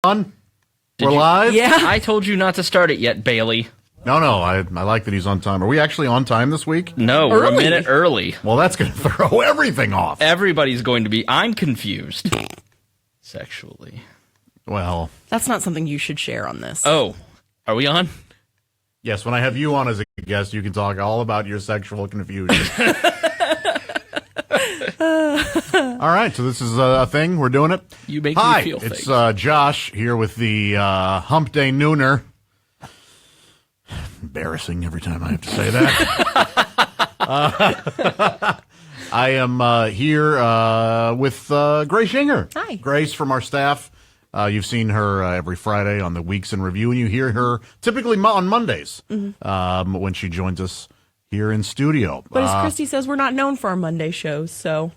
on? We're live? Yeah. I told you not to start it yet, Bailey. No, I like that he's on time. Are we actually on time this week? No, we're a minute early. Well, that's going to throw everything off. Everybody's going to be... I'm confused. Sexually. Well... That's not something you should share on this. Oh, are we on? Yes, when I have you on as a guest, you can talk all about your sexual confusion. All right, so this is a thing. We're doing it. You make Hi, me feel it's things. Josh here with the Hump Day Nooner. Embarrassing every time I have to say that. I am here with Grace Yinger. Hi. Grace from our staff. You've seen her every Friday on the Weeks in Review, and you hear her typically on Mondays when she joins us here in studio. But as Christy says, we're not known for our Monday shows, so...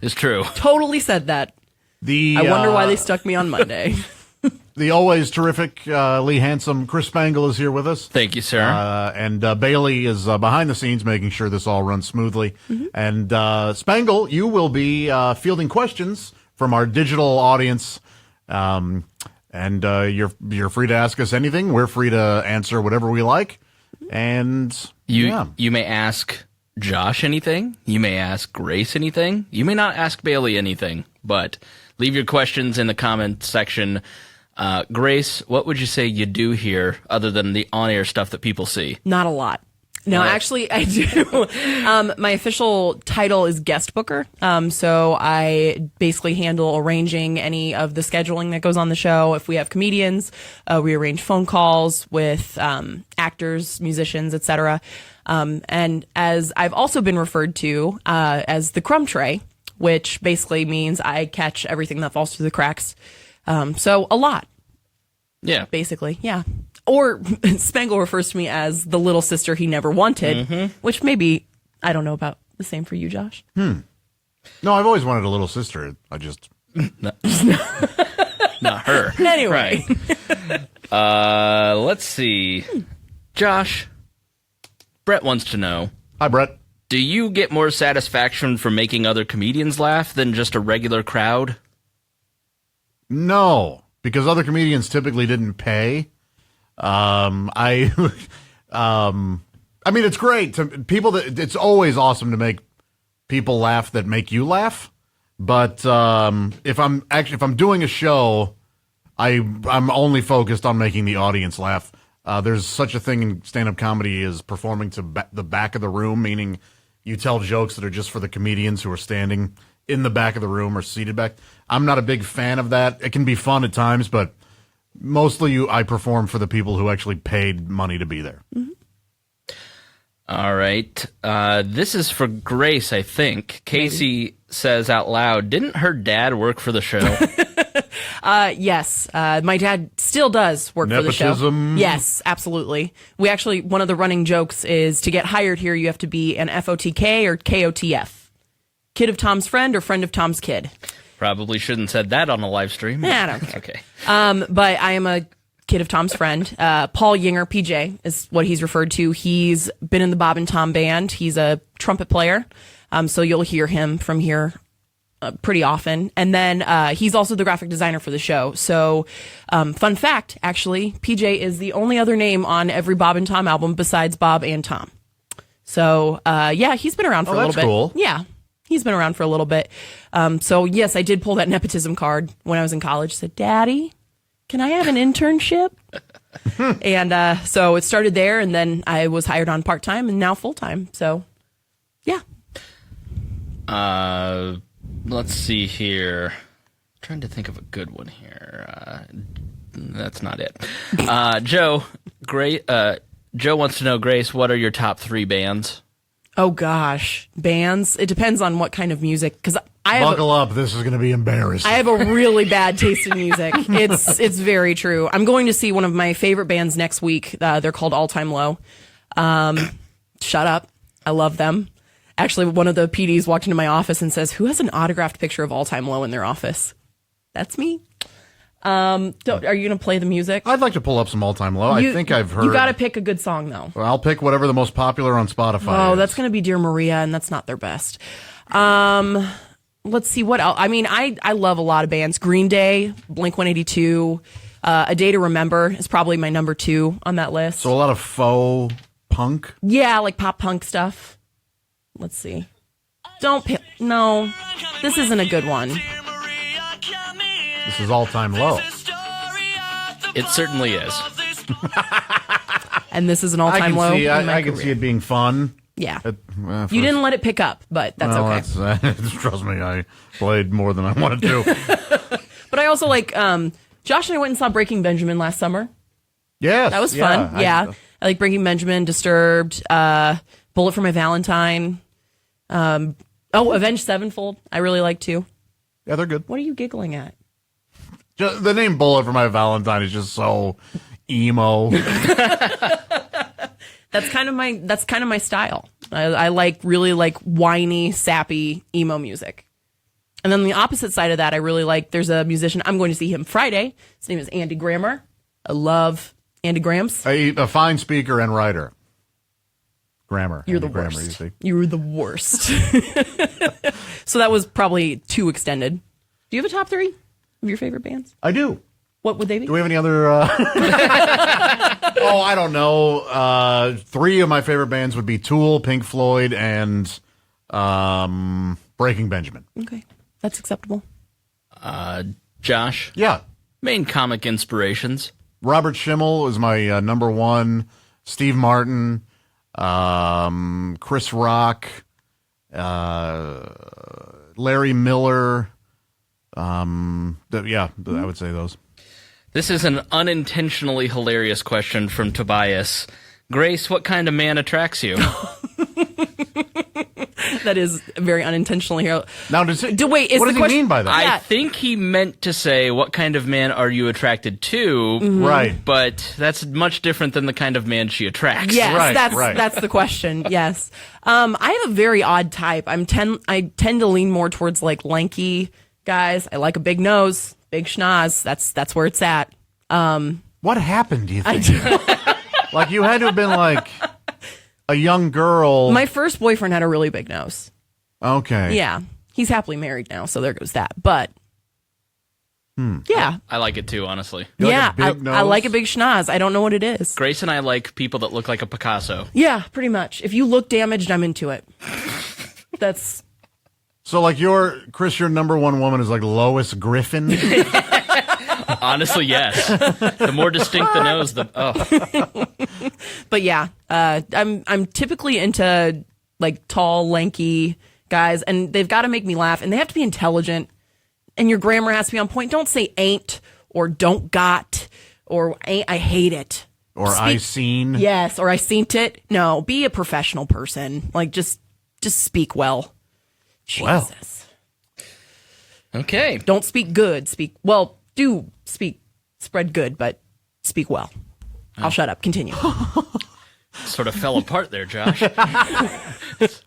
It's true. Totally said that. I wonder why they stuck me on Monday. The always terrifically handsome Chris Spangle is here with us. Thank you, sir. And Bailey is behind the scenes making sure this all runs smoothly. And Spangle, you will be fielding questions from our digital audience. And you're free to ask us anything. We're free to answer whatever we like. And You may ask Josh anything. You may ask Grace anything. You may not ask Bailey anything, but leave your questions in the comment section. Grace, what would you say you do here other than the on-air stuff that people see? Not a lot. No, actually, I do. My official title is guest booker. So I basically handle arranging any of the scheduling that goes on the show. If we have comedians, we arrange phone calls with actors, musicians, etc. And as I've also been referred to as the crumb tray, which basically means I catch everything that falls through the cracks. So a lot. Yeah. Basically, yeah. Or Spangle refers to me as the little sister he never wanted, which maybe, I don't know about the same for you, Josh. No, I've always wanted a little sister. I just... Not her. Anyway. Right. Let's see. Josh, Brett wants to know, Hi, Brett. do you get more satisfaction from making other comedians laugh than just a regular crowd? No, because other comedians typically didn't pay. I mean, it's great to people it's always awesome to make people laugh that make you laugh. But if I'm doing a show, I'm only focused on making the audience laugh. There's such a thing in stand-up comedy as performing to the back of the room, meaning you tell jokes that are just for the comedians who are standing in the back of the room or seated back. I'm not a big fan of that. It can be fun at times, but mostly I perform for the people who actually paid money to be there. All right. This is for Grace, I think. Casey says out loud, didn't her dad work for the show? Yes. My dad still does work for the show. Nepotism? Yes, absolutely. We actually, one of the running jokes is to get hired here, you have to be an FOTK or KOTF. Kid of Tom's friend or friend of Tom's kid. Probably shouldn't said that on a live stream. Nah, I don't care. Okay. But I am a kid of Tom's friend. Paul Yinger, PJ, is what he's referred to. He's been in the Bob and Tom band. He's a trumpet player. So you'll hear him from here pretty often. And then he's also the graphic designer for the show. So fun fact, actually, PJ is the only other name on every Bob and Tom album besides Bob and Tom. So yeah, he's been around for a little bit. Cool. Yeah. He's been around for a little bit. So, yes, I did pull that nepotism card when I was in college. Said, Daddy, can I have an internship? And so it started there, and then I was hired on part-time and now full-time. So, yeah. Let's see here. I'm trying to think of a good one here. That's not it. Joe wants to know, Grace, what are your top 3 bands? Oh, gosh. Bands. It depends on what kind of music. Because Buckle up. This is going to be embarrassing. I have a really bad taste in music. It's very true. I'm going to see one of my favorite bands next week. They're called All Time Low. Shut up. I love them. Actually, one of the PDs walked into my office and says, who has an autographed picture of All Time Low in their office? That's me. Are you going to play the music? I'd like to pull up some all-time low. I think I've heard... You got to pick a good song, though. Well, I'll pick whatever the most popular on Spotify Oh, is. that's going to be Dear Maria, and that's not their best. let's see what else. I mean, I love a lot of bands. Green Day, Blink-182, A Day to Remember is probably my number 2 on that list. So a lot of faux punk. Yeah, like pop punk stuff. Let's see. No, this isn't a good one. This is all-time low. It certainly is. And this is an all-time low. I can see it being fun. Yeah. You You didn't let it pick up, but that's okay. Trust me, I played more than I wanted to. But I also like, Josh and I went and saw Breaking Benjamin last summer. Yes. That was fun. Yeah. I like Breaking Benjamin, Disturbed, Bullet for My Valentine. Avenged Sevenfold. I really like too. Yeah, they're good. What are you giggling at? Just, the name Bullet for My Valentine is just so emo. That's kind of my style. I really like whiny, sappy emo music. And then the opposite side of that, I really like. There's a musician. I'm going to see him Friday. His name is Andy Grammer. I love Andy Grams. A fine speaker and writer. Grammar. You're Andy the Grammer, worst. you see. You're the worst. So that was probably too extended. Do you have a top 3 of your favorite bands? I do. What would they be? Do we have any other? I don't know. 3 of my favorite bands would be Tool, Pink Floyd, and Breaking Benjamin. Okay, that's acceptable. Josh, Yeah. main comic inspirations. Robert Schimmel is my number 1. Steve Martin, Chris Rock, Larry Miller. I would say those. This is an unintentionally hilarious question from Tobias. Grace, what kind of man attracts you? That is very unintentionally here. Now, Wait, is what the does he question- mean by that? I Yeah. think he meant to say, what kind of man are you attracted to? Right. But that's much different than the kind of man she attracts. Yes, Right, that's right. that's the question. Yes, I have a very odd type. I tend to lean more towards like lanky guys. I like a big nose, big schnoz. That's where it's at. What happened, do you think? Like, you had to have been like a young girl. My first boyfriend had a really big nose. Okay. Yeah, he's happily married now, so there goes that. But yeah, I like it too, honestly. You like a yeah, big I like a nose? big schnoz. I don't know what it is. Grace and I like people that look like a Picasso. Yeah, pretty much. If you look damaged, I'm into it. That's So, like, Chris, your number 1 woman is like Lois Griffin. Honestly, yes. The more distinct the nose, the But yeah, I'm typically into like tall, lanky guys, and they've got to make me laugh, and they have to be intelligent, and your grammar has to be on point. Don't say ain't or don't got or ain't. I hate it. Or I seen. Yes, or I seen it. No, be a professional person. Like just speak well. Well. Jesus. Okay. Don't speak good. Do speak, spread good, but speak well. I'll shut up. Continue. Sort of fell apart there, Josh.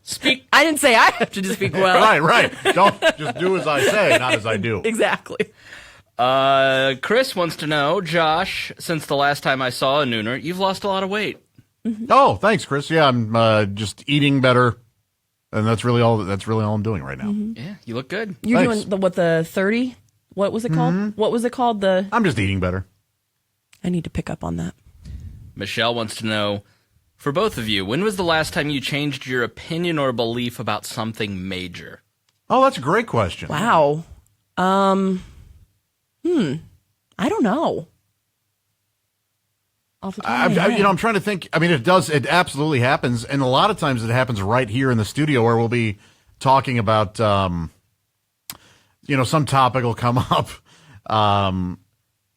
Speak. I didn't say I have to just speak well. Right. Don't just do as I say, not as I do. Exactly. Chris wants to know, Josh, since the last time I saw a nooner, you've lost a lot of weight. Oh, thanks, Chris. Yeah, I'm just eating better, and that's really all I'm doing right now. Yeah, you look good. You're Thanks. doing the 30? What was it called? What was it called? I'm just eating better. I need to pick up on that. Michelle wants to know, for both of you, when was the last time you changed your opinion or belief about something major? Oh, that's a great question. Wow. I don't know. Off the top of my head. I'm trying to think. I mean, it absolutely happens, and a lot of times it happens right here in the studio where we'll be talking about, some topic will come up,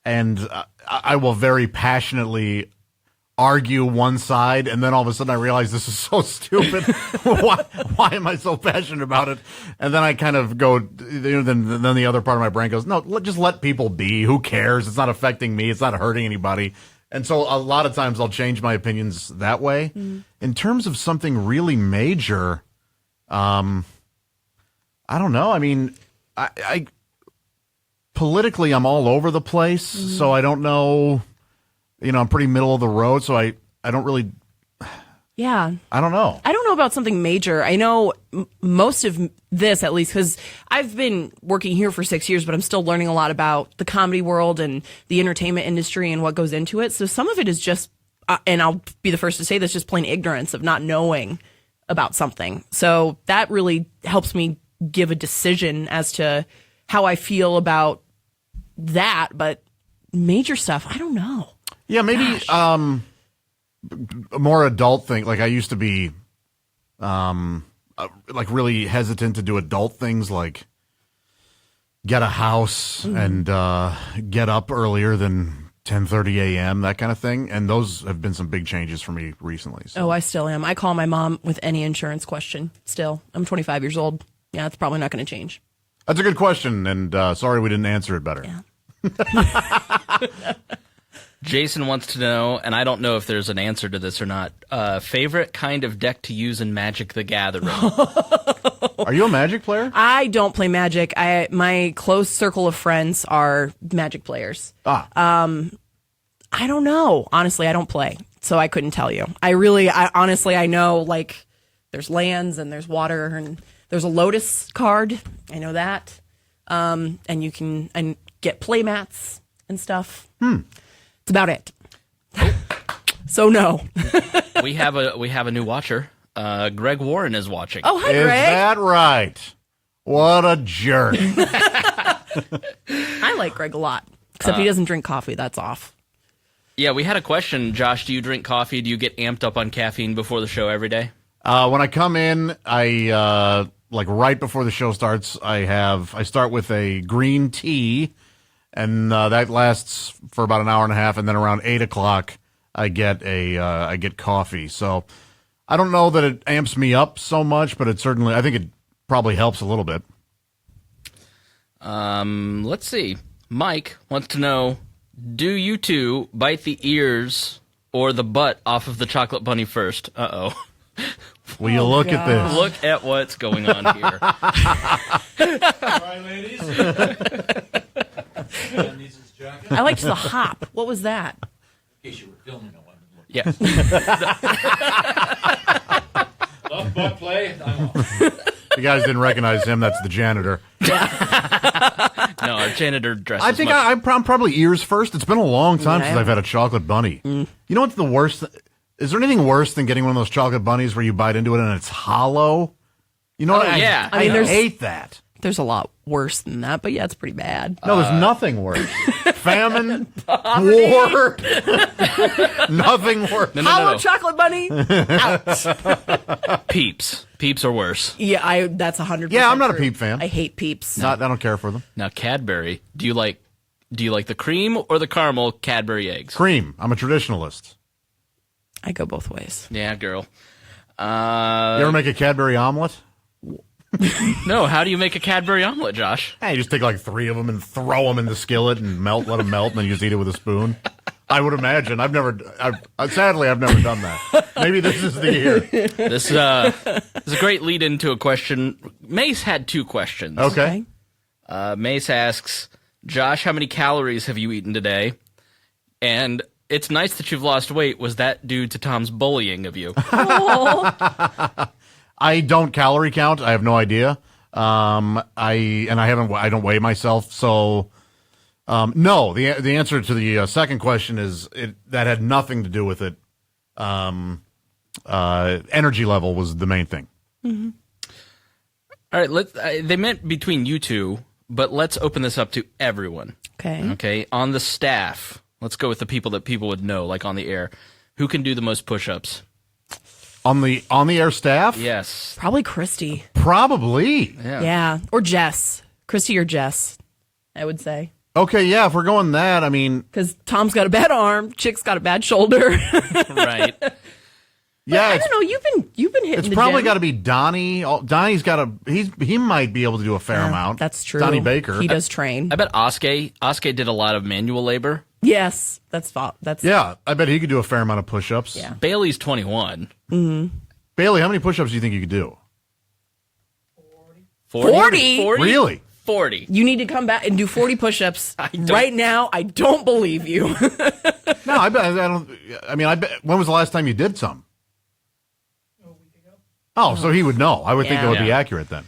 and I will very passionately argue one side, and then all of a sudden I realize this is so stupid. Why am I so passionate about it? And then I kind of go, then the other part of my brain goes, no, just let people be. Who cares? It's not affecting me. It's not hurting anybody. And so a lot of times I'll change my opinions that way. In terms of something really major, I don't know. I mean, I politically I'm all over the place, so I don't know. I'm pretty middle of the road, so I don't really. Yeah. I don't know. I don't don't know about something major. I know most of this, at least, because I've been working here for 6 years, but I'm still learning a lot about the comedy world and the entertainment industry and what goes into it. So some of it is just, and I'll be the first to say this, just plain ignorance of not knowing about something. So that really helps me give a decision as to how I feel about that. But major stuff, I don't know. Yeah, maybe a more adult thing. Like I used to be like really hesitant to do adult things like get a house and get up earlier than 10:30 a.m., that kind of thing. And those have been some big changes for me recently. So. Oh, I still am. I call my mom with any insurance question still. I'm 25 years old. Yeah, it's probably not going to change. That's a good question, and sorry we didn't answer it better. Yeah. Jason wants to know, and I don't know if there's an answer to this or not, favorite kind of deck to use in Magic the Gathering? Are you a Magic player? I don't play Magic. My close circle of friends are Magic players. Ah. I don't know. Honestly, I don't play, so I couldn't tell you. I honestly, I know, like, there's lands and there's water and there's a Lotus card. I know that. And you can get play mats and stuff. It's about it. So no. we have a new watcher. Greg Warren is watching. Oh, hi, Is Greg. that right? What a jerk. I like Greg a lot, except he doesn't drink coffee. That's off. Yeah, we had a question. Josh, do you drink coffee? Do you get amped up on caffeine before the show every day? When I come in, I like right before the show starts, I start with a green tea, and that lasts for about an hour and a half, and then around 8 o'clock, I get coffee. So I don't know that it amps me up so much, but I think it probably helps a little bit. Let's see. Mike wants to know, do you two bite the ears or the butt off of the chocolate bunny first? Uh-oh. Will you look at this? Look at what's going on here. All right, ladies. And this is jacket. I liked the hop. What was that? In case you were filming, I wanted to look. Yeah. Love butt play. I'm off. You guys didn't recognize him. That's the janitor. No, our janitor dresses I think much. I'm probably ears first. It's been a long time Yeah. since I've had a chocolate bunny. You know what's the worst? Is there anything worse than getting one of those chocolate bunnies where you bite into it and it's hollow? You know what? yeah. I mean, I there's- hate that. There's a lot worse than that, but yeah, it's pretty bad. No, there's nothing worse. Famine, war, nothing worse. No. Hollow chocolate bunny. Out. Peeps. Peeps are worse. Yeah, that's 100%. Yeah, I'm not a true. Peep fan. I hate Peeps. I don't care for them. Now, Cadbury. Do you like the cream or the caramel Cadbury eggs? Cream. I'm a traditionalist. I go both ways. Yeah, girl. You ever make a Cadbury omelet? No, how do you make a Cadbury omelet, Josh? Hey, you just take like 3 of them and throw them in the skillet and let them melt, and then you just eat it with a spoon. I would imagine. Sadly, I've never done that. Maybe this is the year. This is a great lead into a question. Mace had 2 questions. Okay. Mace asks, Josh, how many calories have you eaten today? And it's nice that you've lost weight. Was that due to Tom's bullying of you? I don't calorie count. I have no idea. I don't weigh myself. So, no. The answer to the second question is that had nothing to do with it. Energy level was the main thing. Mm-hmm. All right, they meant between you two, but let's open this up to everyone. Okay. Okay, on the staff, let's go with the people that people would know, like on the air. Who can do the most push-ups? On the air staff? Yes. Probably Christy. Probably. Yeah. Or Jess. Christy or Jess, I would say. Okay, yeah, if we're going that, I mean, Because Tom's got a bad arm, Chick's got a bad shoulder. Right. yeah, I don't know. You've been hitting it's the probably gym. got to be Donnie. Donnie's got he might be able to do a fair amount. That's true. Donnie Baker. He does train. I bet Oskay did a lot of manual labor. Yes, that's Yeah, I bet he could do a fair amount of push-ups. Yeah. Bailey's 21. Bailey, how many push-ups do you think you could do? 40? Really? 40. You need to come back and do 40 push-ups don't- right now. I don't believe you. No, I bet. I don't. I mean, I bet. When was the last time you did some? A week ago. Oh, so he would know. I would think that would be Yeah. accurate then.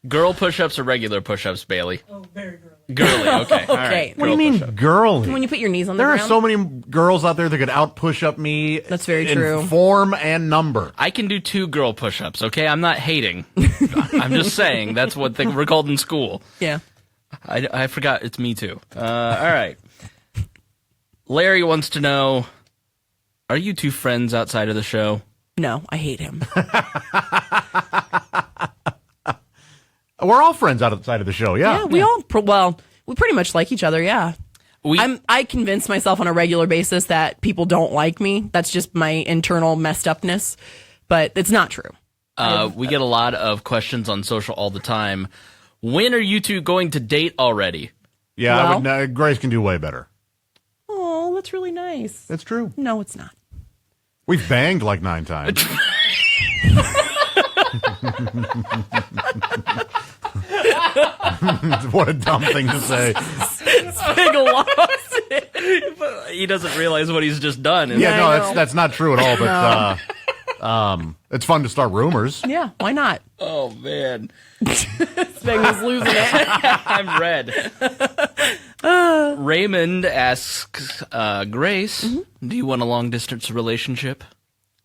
Girl push-ups or regular push-ups, Bailey? Oh, very girly. Girly, okay. All right. Okay. What do you Girl mean, push-up. girly? When you put your knees on the There are ground. so many girls out there that could out-push up me. That's very in true. form and number. I can do 2 girl push-ups, okay? I'm not hating. I'm just saying that's what they were called in school. Yeah. I forgot it's me too. All right. Larry wants to know, are you 2 friends outside of the show? No, I hate him. We're all friends outside of the show, yeah. Yeah, we all we pretty much like each other. Yeah. I convince myself on a regular basis that people don't like me. That's just my internal messed upness, but it's not true. We get a lot of questions on social all the time. When are you 2 going to date already? Yeah, Well- I would, Grace can do way better. Oh, that's really nice. That's true. No, it's not. We've banged like 9 times. What a dumb thing to say. Big loss. He doesn't realize what he's just done. Yeah, I no, know. that's not true at all. But it's fun to start rumors. Yeah, why not? Oh, man. Spangler's losing it. I'm red. Raymond asks, Grace, do you want a long-distance relationship?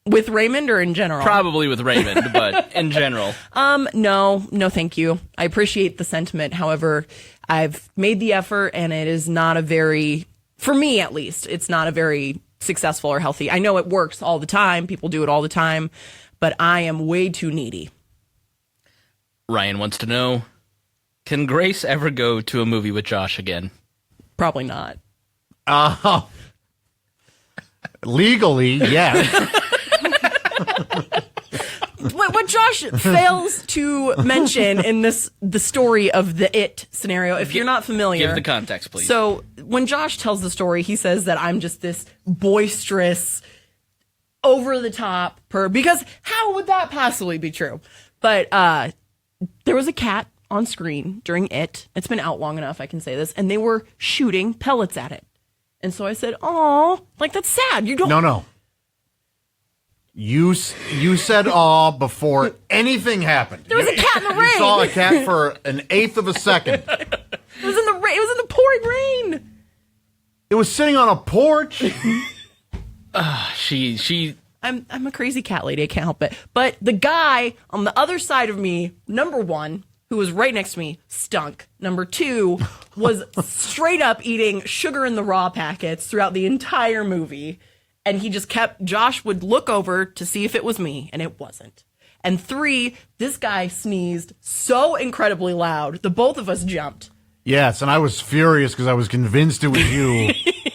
With Raymond or in general? Probably with Raymond, but in general. No, thank you. I appreciate the sentiment. However, I've made the effort and it is not a very, for me at least, it's not a very successful or healthy. I know it works all the time. People do it all the time, but I am way too needy. Ryan wants to know, can Grace ever go to a movie with Josh again? Probably not. Legally, yes. What Josh fails to mention in the story of the It scenario, if you're not familiar. Give the context, please. So when Josh tells the story, he says that I'm just this boisterous, over the top because how would that possibly be true? But there was a cat on screen during It. It's been out long enough, I can say this, and they were shooting pellets at it. And so I said, "Oh, like that's sad. You don't." No. You said "aw" before anything happened. There was a cat in the You rain. saw a cat for an eighth of a second. It was in the rain. It was in the pouring rain. It was sitting on a porch. She I'm a crazy cat lady. I can't help it. But the guy on the other side of me, number one, who was right next to me, stunk. Number two was straight up eating sugar in the raw packets throughout the entire movie. And he just kept, Josh would look over to see if it was me, and it wasn't. And three, this guy sneezed so incredibly loud, the both of us jumped. Yes, and I was furious because I was convinced it was you,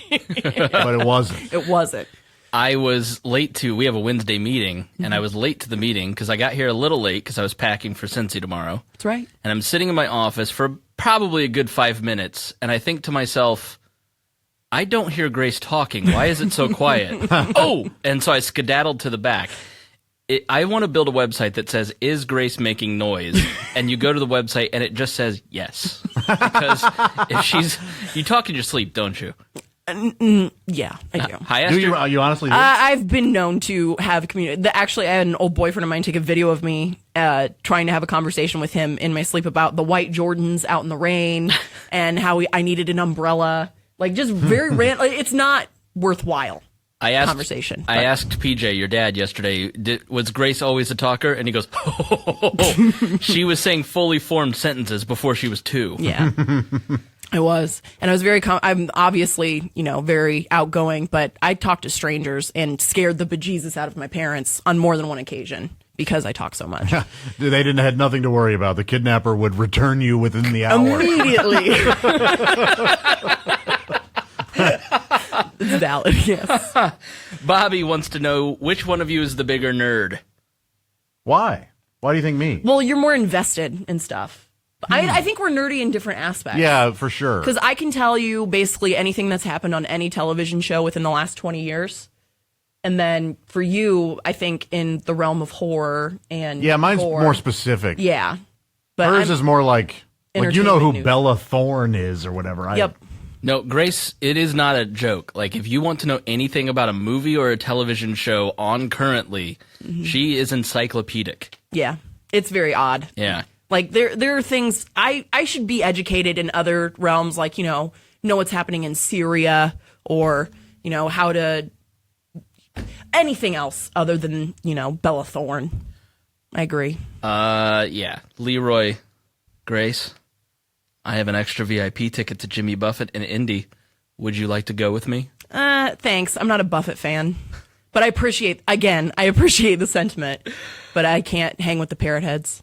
but it wasn't. It wasn't. I was late to, we have a Wednesday meeting, and I was late to the meeting because I got here a little late because I was packing for Cincy tomorrow. That's right. And I'm sitting in my office for probably a good 5 minutes, and I think to myself, I don't hear Grace talking. Why is it so quiet? Oh! And so I skedaddled to the back. I want to build a website that says, is Grace making noise? And you go to the website, and it just says yes. Because if she's... You talk in your sleep, don't you? Yeah, I do. I asked Do her, you honestly do? I've been known to have community. Actually, I had an old boyfriend of mine take a video of me trying to have a conversation with him in my sleep about the white Jordans out in the rain and how I needed an umbrella. Like, just very random. It's not worthwhile conversation. I asked PJ, your dad, yesterday, was Grace always a talker? And he goes, she was saying fully formed sentences before she was 2. Yeah. I was. And I was very, I'm obviously, very outgoing, but I talked to strangers and scared the bejesus out of my parents on more than one occasion because I talk so much. They had nothing to worry about. The kidnapper would return you within the hour. Immediately. It's valid, yes. Bobby wants to know, which one of you is the bigger nerd? Why? Why do you think me? Well, you're more invested in stuff. I think we're nerdy in different aspects. Yeah, for sure. Because I can tell you basically anything that's happened on any television show within the last 20 years. And then for you, I think in the realm of horror and Yeah, mine's gore. more specific. Yeah. But Hers is more like you know who Entertainment news. Bella Thorne is or whatever. Yep. No, Grace, it is not a joke. Like, if you want to know anything about a movie or a television show on currently, she is encyclopedic. Yeah, it's very odd. Yeah. Like there are things I should be educated in other realms, like, know what's happening in Syria, or, how to anything else other than, Bella Thorne. I agree. Yeah. Leroy, Grace, I have an extra VIP ticket to Jimmy Buffett in Indy. Would you like to go with me? Thanks. I'm not a Buffett fan, but I appreciate the sentiment, but I can't hang with the parrot heads.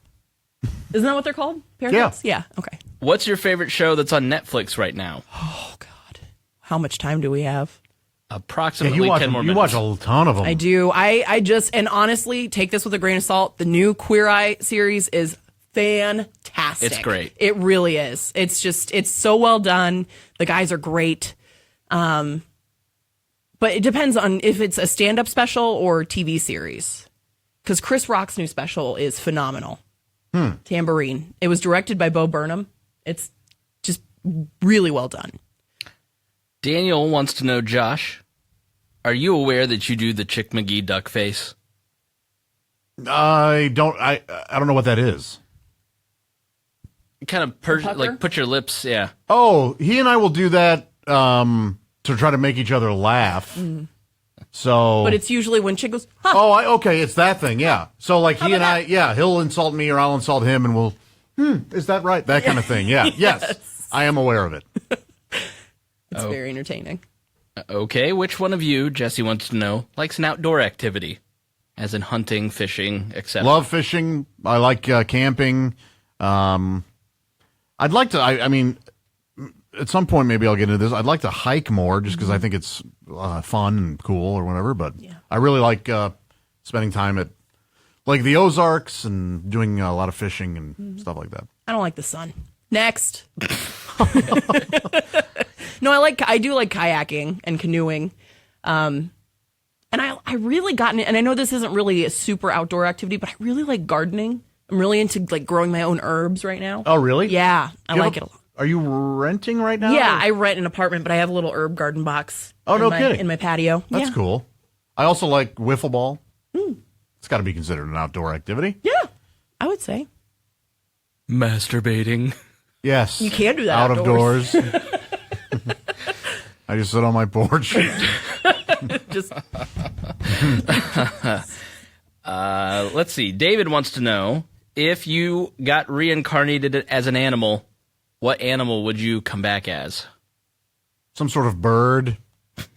Isn't that what they're called? Parrot heads? Yeah. Okay. What's your favorite show that's on Netflix right now? Oh, God. How much time do we have? Approximately you watch 10 more you minutes. watch a ton of them. I do. I just, and honestly, take this with a grain of salt. The new Queer Eye series is fantastic. It's great. It really is. It's so well done. The guys are great. But it depends on if it's a stand-up special or TV series. Because Chris Rock's new special is phenomenal. Tambourine. It was directed by Bo Burnham. It's just really well done. Daniel wants to know, Josh, are you aware that you do the Chick McGee duck face? I don't know what that is. Kind of pucker? like put your lips, yeah. Oh, he and I will do that to try to make each other laugh. So, But it's usually when Chick goes, huh. oh, okay, it's that thing, yeah. So like he about and I, yeah, he'll insult me or I'll insult him, and we'll, is that right? That kind of thing, yeah. Yes, I am aware of it. It's very entertaining. Okay, which one of you, Jesse wants to know, likes an outdoor activity? As in hunting, fishing, etc. Love fishing. I like camping. I'd like to. I mean, at some point maybe I'll get into this. I'd like to hike more, just because I think it's fun and cool or whatever. But I really like spending time at like the Ozarks and doing a lot of fishing and stuff like that. I don't like the sun. Next. No, I do like kayaking and canoeing. And I really gotten it, and I know this isn't really a super outdoor activity, but I really like gardening. I'm really into like growing my own herbs right now. Oh, really? Yeah, I like it a lot. Are you renting right now? Yeah, I rent an apartment, but I have a little herb garden box. Oh, no kidding. In my patio. That's cool. I also like wiffle ball. It's got to be considered an outdoor activity. Yeah, I would say. Masturbating. Yes. You can do that out of outdoors. doors. I just sit on my porch. Just Let's see. David wants to know, if you got reincarnated as an animal, what animal would you come back as? Some sort of bird.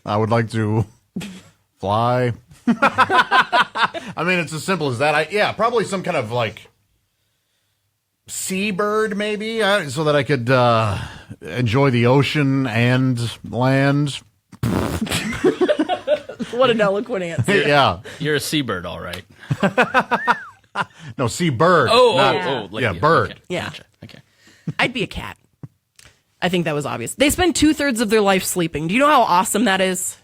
I would like to fly. I mean, it's as simple as that. Probably some kind of like seabird, maybe, so that I could enjoy the ocean and land. what an eloquent answer. Yeah. You're a seabird, all right. No, seabird. Like bird. Okay, Yeah. gotcha. Okay. I'd be a cat. I think that was obvious. They spend 2/3 of their life sleeping. Do you know how awesome that is?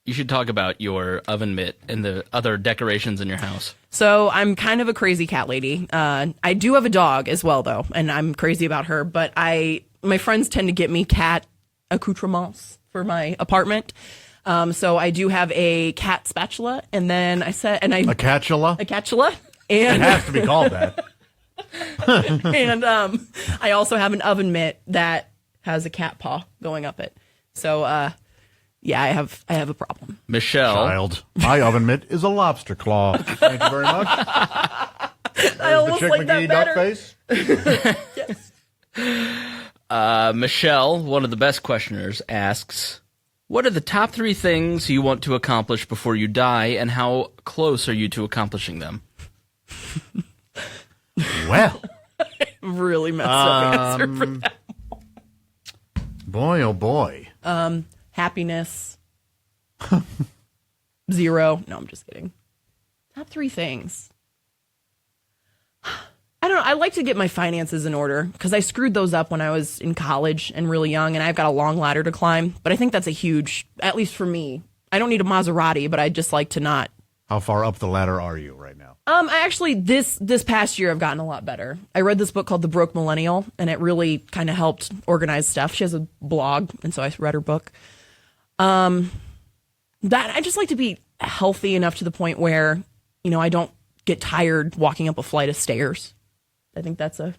You should talk about your oven mitt and the other decorations in your house. So I'm kind of a crazy cat lady. I do have a dog as well, though, and I'm crazy about her. But my friends tend to get me cat accoutrements for my apartment. So I do have a cat spatula, and then a catula. a catula, It and has to be called that. and I also have an oven mitt that has a cat paw going up it. So yeah, I have a problem. Michelle. Child, my oven mitt is a lobster claw. Thank you very much. I almost Chick like that McGee better. duck face. Yes. Michelle, one of the best questioners, asks, what are the top 3 things you want to accomplish before you die, and how close are you to accomplishing them? Well, Really messed up answer for that. boy, oh boy. Happiness. 0. No, I'm just kidding. Top 3 things. I don't know. I like to get my finances in order because I screwed those up when I was in college and really young, and I've got a long ladder to climb. But I think that's a huge, at least for me. I don't need a Maserati, but I'd just like to not How far up the ladder are you right now? I actually this past year I've gotten a lot better. I read this book called The Broke Millennial, and it really kind of helped organize stuff. She has a blog, and so I read her book. That I just like to be healthy enough to the point where, I don't get tired walking up a flight of stairs. I think that's a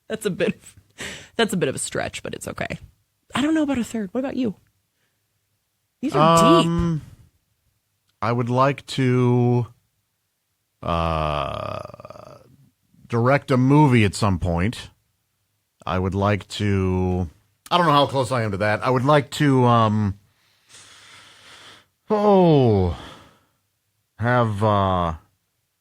bit of a stretch, but it's okay. I don't know about a third. What about you? These are deep. I would like to direct a movie at some point. I would like to. I don't know how close I am to that. I would like to. Have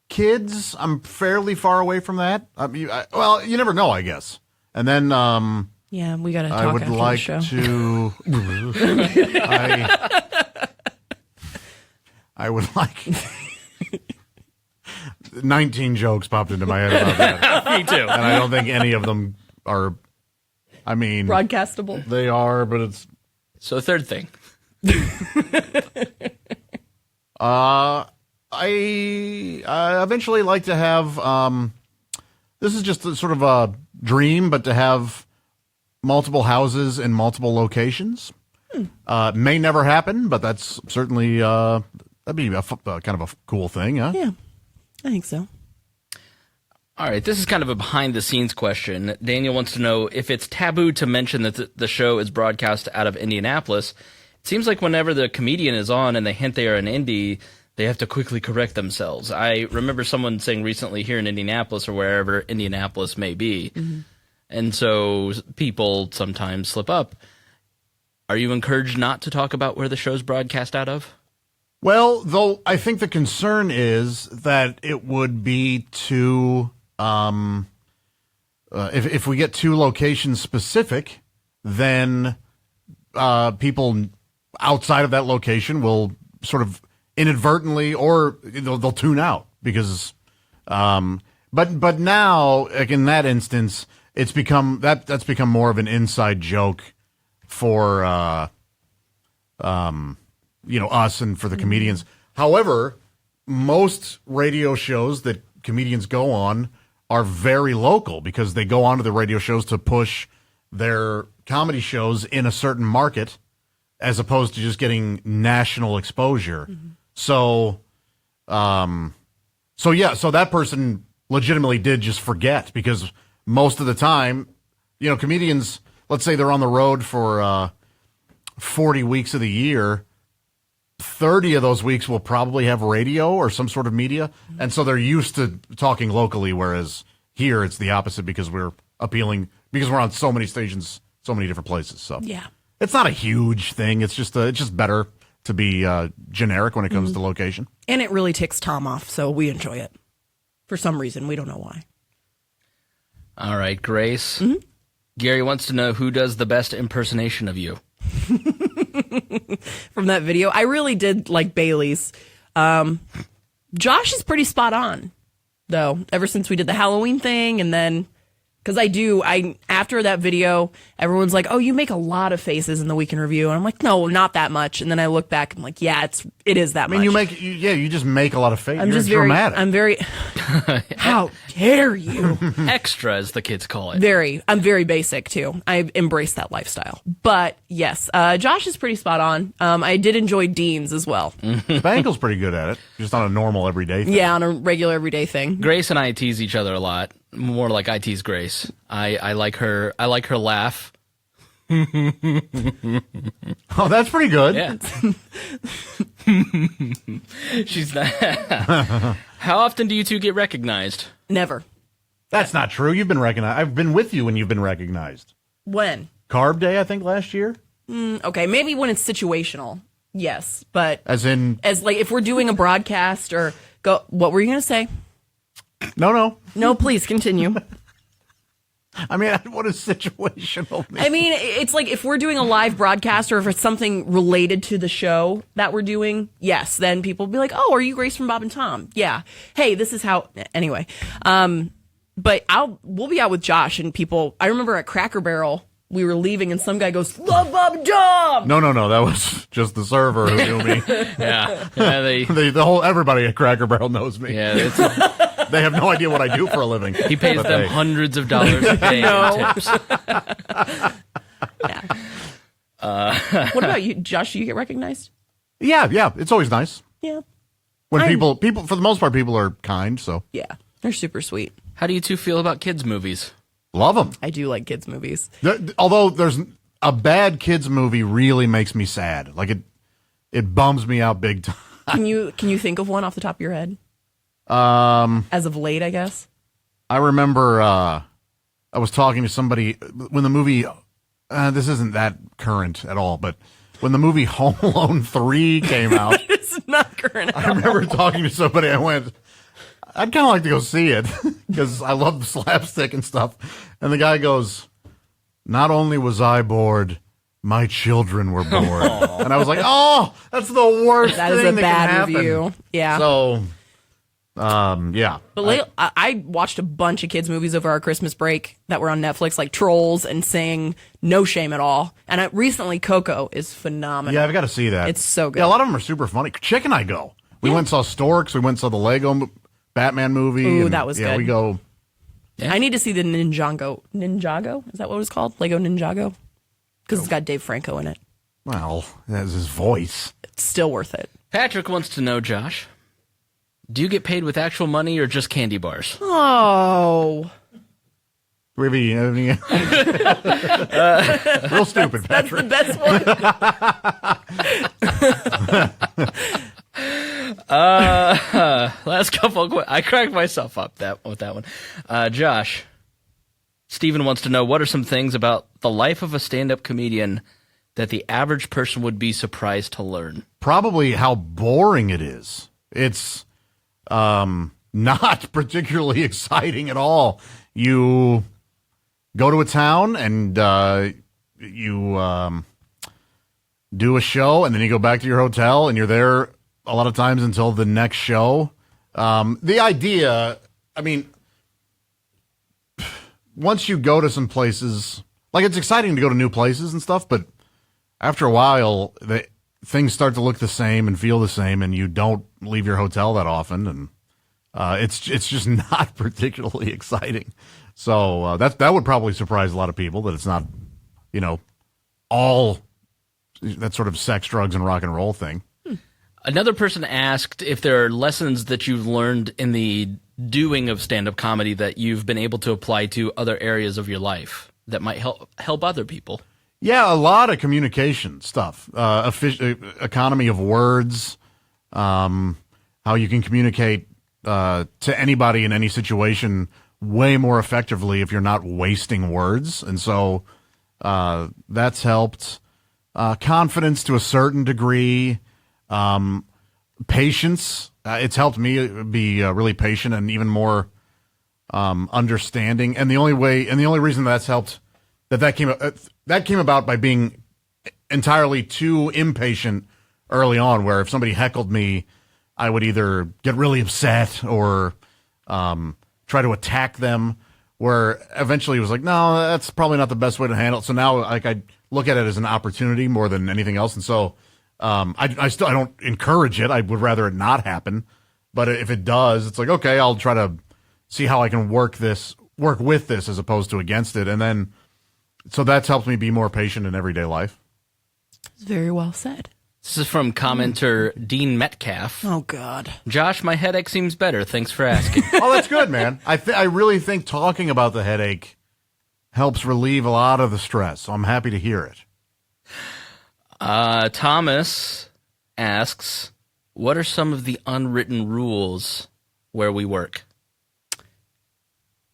kids. I'm fairly far away from that. Well, you never know, I guess. And then. Yeah, we got to talk I would after like the show. to. I would like. 19 jokes popped into my head about that. Me too. And I don't think any of them are. I mean, Broadcastable. they are, but it's. So third thing. I eventually like to have. This is just a sort of a dream, but to have multiple houses in multiple locations. May never happen, but that's certainly that'd be kind of a cool thing, huh? Yeah, I think so. All right, this is kind of a behind-the-scenes question. Daniel wants to know if it's taboo to mention that the show is broadcast out of Indianapolis. It seems like whenever the comedian is on and they hint they are in Indy, they have to quickly correct themselves. I remember someone saying recently here in Indianapolis or wherever Indianapolis may be, and so people sometimes slip up. Are you encouraged not to talk about where the show's broadcast out of? Well, though, I think the concern is that it would be too. If we get too location specific, then people outside of that location will sort of inadvertently, or they'll tune out because. But now, like in that instance, it's become that's become more of an inside joke for us and for the comedians. However, most radio shows that comedians go on are very local because they go onto the radio shows to push their comedy shows in a certain market as opposed to just getting national exposure. So that person legitimately did just forget because most of the time, comedians, let's say they're on the road for 40 weeks of the year, 30 of those weeks will probably have radio or some sort of media. And so they're used to talking locally, whereas here it's the opposite because we're on so many stations, so many different places. So Yeah. it's not a huge thing. It's just better to be generic when it comes to location. And it really ticks Tom off, so we enjoy it. For some reason, we don't know why. All right, Grace. Gary wants to know who does the best impersonation of you. From that video, I really did like Bailey's. Josh is pretty spot on, though, ever since we did the Halloween thing. And then, because after that video, everyone's like, oh, you make a lot of faces in the Week in Review. And I'm like, no, not that much. And then I look back, I'm like, yeah, it is that much. I mean, you just make a lot of faces. I'm You're just dramatic. I'm very, how dare you? Extra, as the kids call it. I'm very basic too. I embrace that lifestyle. But yes, Josh is pretty spot on. I did enjoy Dean's as well. Spankel's pretty good at it, just on a normal everyday thing. Yeah, on a regular everyday thing. Grace and I tease each other a lot. More like I tease Grace. I like her laugh. Oh, that's pretty good. Yeah. She's not. How often do you two get recognized? Never. That's not true. You've been recognized. I've been with you when you've been recognized. When? Carb Day, I think, last year. Okay, maybe when it's situational. Yes, but As like if we're doing a broadcast or go. What were you gonna say? no. No, please continue. I mean, what is situational mean? I mean, it's like if we're doing a live broadcast or if it's something related to the show that we're doing, yes, then people will be like, oh, are you Grace from Bob and Tom? Yeah. Hey, this is how, anyway. But we'll be out with Josh and people, I remember at Cracker Barrel, we were leaving, and some guy goes, "Love Bob Dom." No, that was just the server who knew me. Yeah. Everybody at Cracker Barrel knows me. Yeah, They have no idea what I do for a living. he pays But them they- hundreds of dollars a day in tips. Yeah. What about you, Josh? Do you get recognized? Yeah, it's always nice Yeah. when I'm- people for the most part people are kind. So Yeah. They're super sweet. How do you two feel about kids' movies? love them. I do like kids' movies. Although there's a bad kids movie really makes me sad. Like it bums me out big time. Can you think of one off the top of your head? As of late, I guess. I remember I was talking to somebody when the movie. This isn't that current at all, but when the movie Home Alone 3 came out, It's not current. I remember talking to somebody. I went, I'd kind of like to go see it because I love the slapstick and stuff. And the guy goes, "Not only was I bored, my children were bored." And I was like, "Oh, that's the worst That thing is a that bad can happen." review. Yeah. So, yeah. But I watched a bunch of kids' movies over our Christmas break that were on Netflix, like Trolls and Sing, no shame at all. And recently, Coco is phenomenal. Yeah, I've got to see that. It's so good. Yeah, a lot of them are super funny. Chick and I go. We went and saw Storks. We went and saw the Lego Batman movie. Ooh, and, that was yeah, good. we go. I need to see the Ninjago. Ninjago? Is that what it was called? Lego Ninjago? Because it's got Dave Franco in it. Well, that's his voice. It's still worth it. Patrick wants to know, Josh, do you get paid with actual money or just candy bars? Oh. Real stupid, That's the Patrick. best one. Last couple. I cracked myself up with that one. Josh, Steven wants to know, what are some things about the life of a stand-up comedian that the average person would be surprised to learn? Probably how boring it is. It's not particularly exciting at all. You go to a town and you do a show, and then you go back to your hotel, and you're there a lot of times until the next show. The idea, I mean, once you go to some places, like it's exciting to go to new places and stuff, but after a while, things start to look the same and feel the same, and you don't leave your hotel that often, and it's just not particularly exciting. So that would probably surprise a lot of people that it's not, all that sort of sex, drugs, and rock and roll thing. Another person asked if there are lessons that you've learned in the doing of stand-up comedy that you've been able to apply to other areas of your life that might help other people. Yeah, a lot of communication stuff, economy of words, how you can communicate to anybody in any situation way more effectively if you're not wasting words. And so that's helped. Confidence to a certain degree. Patience. It's helped me be really patient and even more understanding. And the only reason that's helped that came about by being entirely too impatient early on, where if somebody heckled me, I would either get really upset or try to attack them, where eventually it was like, no, that's probably not the best way to handle it. So now I look at it as an opportunity more than anything else. And so I don't encourage it. I would rather it not happen. But if it does, it's like, okay, I'll try to see how I can work with this as opposed to against it. And then, so that's helped me be more patient in everyday life. It's very well said. This is from commenter Dean Metcalf. Oh, God. Josh, my headache seems better. Thanks for asking. Oh, that's good, man. I really think talking about the headache helps relieve a lot of the stress. So I'm happy to hear it. Thomas asks, what are some of the unwritten rules where we work?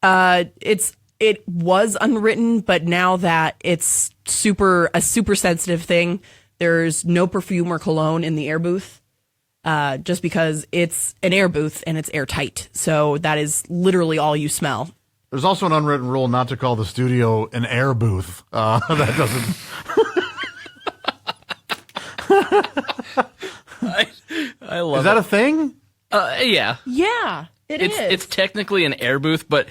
It was unwritten, but now that it's a super sensitive thing, there's no perfume or cologne in the air booth, just because it's an air booth and it's airtight. So that is literally all you smell. There's also an unwritten rule not to call the studio an air booth. That doesn't. I love Is that a thing? Yeah. Yeah. It's technically an air booth, but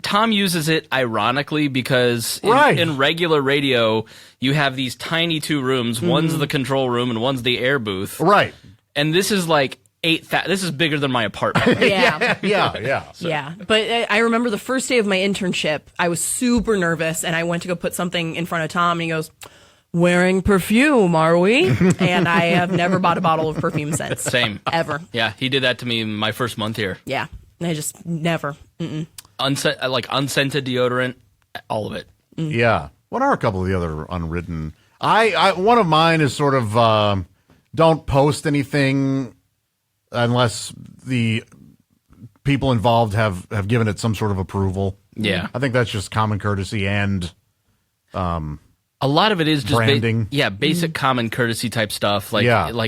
Tom uses it ironically because in regular radio you have these tiny 2 rooms. One's the control room and one's the air booth. Right. And this is like this is bigger than my apartment. Yeah. Yeah. But I remember the first day of my internship, I was super nervous, and I went to go put something in front of Tom, and he goes, "Wearing perfume, are we?" And I have never bought a bottle of perfume since. Same. Ever. Yeah, he did that to me my first month here. Yeah. I just never. Unscented deodorant, all of it. Yeah. What are a couple of the other unwritten? One of mine is sort of don't post anything unless the people involved have given it some sort of approval. Yeah. I think that's just common courtesy and a lot of it is just branding. Basic common courtesy type stuff like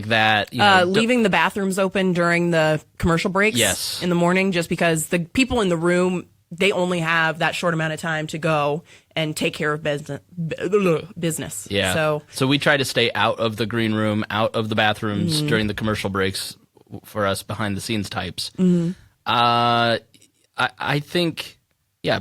that. Leaving the bathrooms open during the commercial breaks in the morning, just because the people in the room, they only have that short amount of time to go and take care of business. Yeah. So we try to stay out of the green room, out of the bathrooms during the commercial breaks for us behind the scenes types. I think,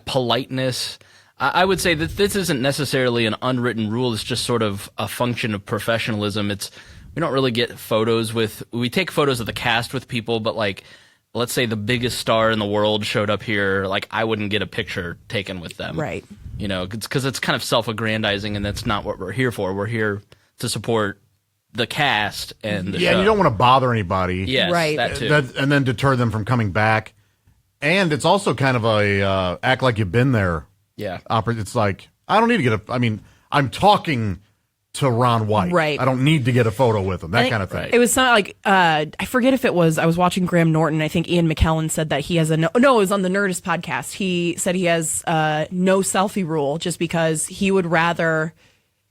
politeness. I would say that this isn't necessarily an unwritten rule. It's just sort of a function of professionalism. We don't really get photos we take photos of the cast with people, but like, let's say the biggest star in the world showed up here, like I wouldn't get a picture taken with them. Right. Because it's kind of self-aggrandizing, and that's not what we're here for. We're here to support the cast and the show. Yeah, you don't want to bother anybody. Yes, right. that too. And then deter them from coming back. And it's also kind of a act like you've been there. Yeah. It's like, I don't need to get I'm talking to Ron White. Right. I don't need to get a photo with him, that kind of thing. It was something like, I forget if it was, I was watching Graham Norton. I think Ian McKellen said that he has it was on the Nerdist podcast. He said he has no selfie rule, just because he would rather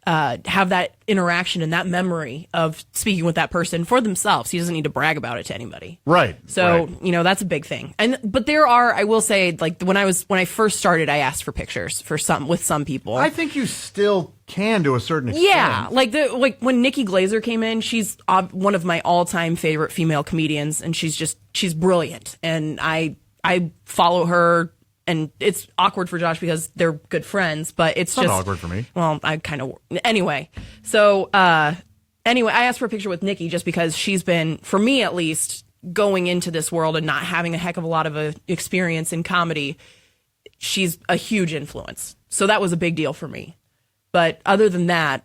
have that interaction and that memory of speaking with that person for themselves. He doesn't need to brag about it to anybody. Right. So, right. That's a big thing. But there are, I will say, like when I first started, I asked for pictures with some people. I think you still can to a certain extent. Yeah. Like when Nikki Glazer came in, she's one of my all-time favorite female comedians, and she's brilliant. And I follow her. And it's awkward for Josh because they're good friends, but it's not just awkward for me. Well, I kind of anyway. So I asked for a picture with Nikki just because she's been, for me at least, going into this world and not having a heck of a lot of experience in comedy. She's a huge influence, so that was a big deal for me. But other than that,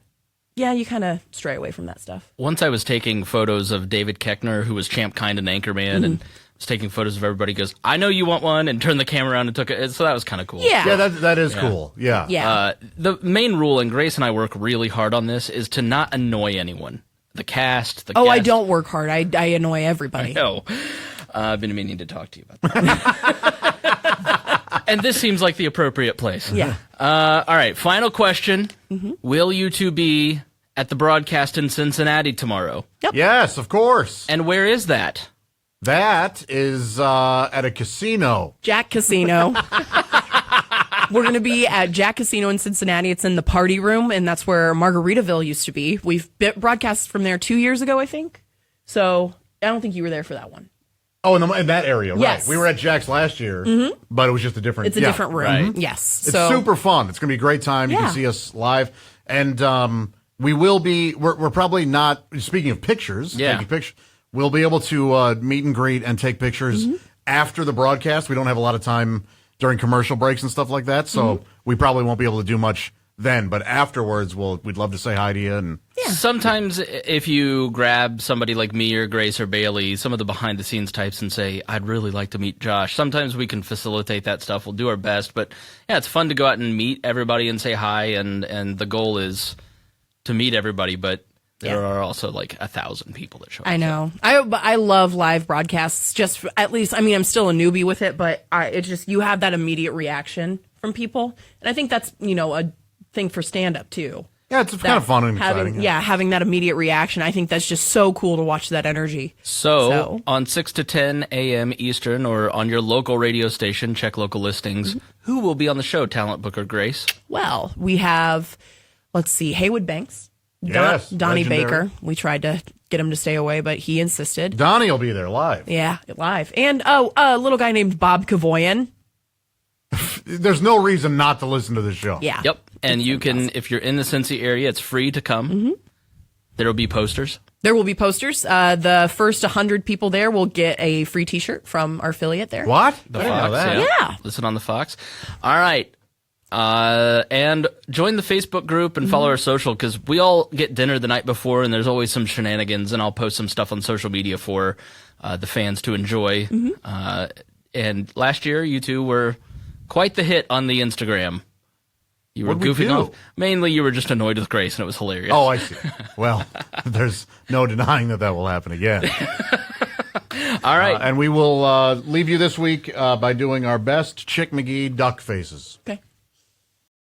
yeah, you kind of stray away from that stuff. Once I was taking photos of David Koechner, who was Champ Kind and Anchorman, and was taking photos of everybody. Goes, "I know you want one," and turned the camera around and took it. So that was kind of cool. Yeah, that is cool. Yeah, yeah. The main rule, and Grace and I work really hard on this, is to not annoy anyone. The cast, the guests. I don't work hard. I annoy everybody. No, I've been meaning to talk to you about that. And this seems like the appropriate place. Yeah. All right. Final question: Will you two be at the broadcast in Cincinnati tomorrow? Yep. Yes, of course. And where is that? That is at a casino. Jack Casino. We're going to be at Jack Casino in Cincinnati. It's in the party room, and that's where Margaritaville used to be. We've broadcast from there 2 years ago, I think. So I don't think you were there for that one. Oh, in that area, Yes. right. We were at Jack's last year, but it was just a different... It's a different room. Right. Yes. It's super fun. It's going to be a great time. You Yeah. can see us live. And we will be... We're probably not... Speaking of pictures, taking pictures, we'll be able to meet and greet and take pictures after the broadcast. We don't have a lot of time during commercial breaks and stuff like that, so we probably won't be able to do much then. But afterwards, we'd love to say hi to you. And sometimes if you grab somebody like me or Grace or Bailey, some of the behind-the-scenes types, and say, I'd really like to meet Josh, sometimes we can facilitate that stuff. We'll do our best. But, yeah, it's fun to go out and meet everybody and say hi, and the goal is to meet everybody, but... There are also like 1,000 people that show up. I know. I love live broadcasts. Just at least, I mean, I'm still a newbie with it, but it's just you have that immediate reaction from people, and I think that's a thing for stand up too. yeah, it's kind of fun and exciting. Having that immediate reaction, I think that's just so cool to watch that energy. So on 6 to 10 a.m. Eastern, or on your local radio station, check local listings. Who will be on the show? Talent Booker Grace. Well, we have, let's see, Haywood Banks. Yes, Donnie legendary. Baker. We tried to get him to stay away, but he insisted. Donnie will be there live. Yeah, live. And a little guy named Bob Kavoyan. There's no reason not to listen to the show. Yeah. Yep. And you can, if you're in the Cincy area, it's free to come. Mm-hmm. There will be posters. There will be posters. The first 100 people there will get a free T-shirt from our affiliate there. What? The I didn't know Fox, that. Yeah. Listen on the Fox. All right. And join the Facebook group and follow our social, because we all get dinner the night before, and there's always some shenanigans, and I'll post some stuff on social media for the fans to enjoy. And last year, you two were quite the hit on the Instagram. You were What'd we goofing do? off. Mainly, you were just annoyed with Grace, and it was hilarious. Oh, I see. Well, there's no denying that will happen again. All right. And we will leave you this week by doing our best Chick McGee duck faces. Okay.